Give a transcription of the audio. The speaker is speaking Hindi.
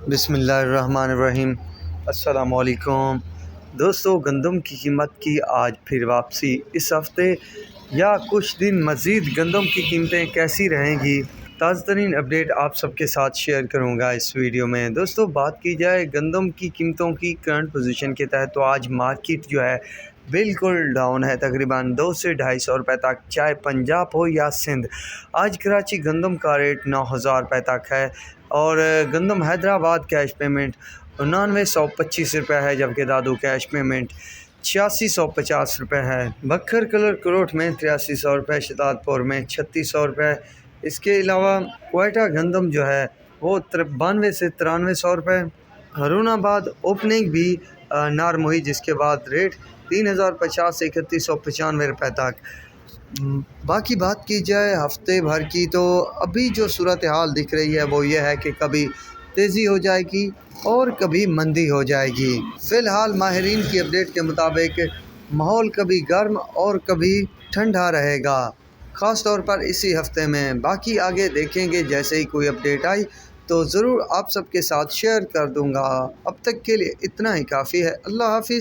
बिस्मिल्लाहिर्रहमानिर्रहीम। अस्सलामुअलैकुम दोस्तों, गंदम की कीमत की आज फिर वापसी। इस हफ़्ते या कुछ दिन मज़ीद गंदम की कीमतें कैसी रहेंगी, ताज़ा तरीन अपडेट आप सबके साथ शेयर करूंगा इस वीडियो में। दोस्तों, बात की जाए गंदम की कीमतों की करंट पोजीशन के तहत, तो आज मार्केट जो है बिल्कुल डाउन है, तकरीबन 200 से 250 रुपये तक, चाहे पंजाब हो या सिंध। आज कराची गंदम का रेट 9000 रुपये तक है और गंदम हैदराबाद कैश पेमेंट 9925 रुपये है, जबकि दादू कैश पेमेंट 8650 रुपये है। बखर कलर करोट में 8300 रुपये, शतादपुर में 3600 रुपये। इसके अलावा कोयटा गंदम जो है वो 92 से 9300 रुपये। हरूनाबाद ओपनिंग भी नार्म हुई, जिसके बाद रेट 3050 से 3195 रुपये तक। बाकी बात की जाए हफ्ते भर की, तो अभी जो सूरत हाल दिख रही है वो ये है कि कभी तेज़ी हो जाएगी और कभी मंदी हो जाएगी। फ़िलहाल माहिरीन की अपडेट के मुताबिक माहौल कभी गर्म और कभी ठंडा रहेगा, ख़ास तौर पर इसी हफ्ते में। बाकी आगे देखेंगे, जैसे ही कोई अपडेट आई तो ज़रूर आप सबके साथ शेयर कर दूंगा। अब तक के लिए इतना ही काफ़ी है। अल्लाह हाफ़िज़।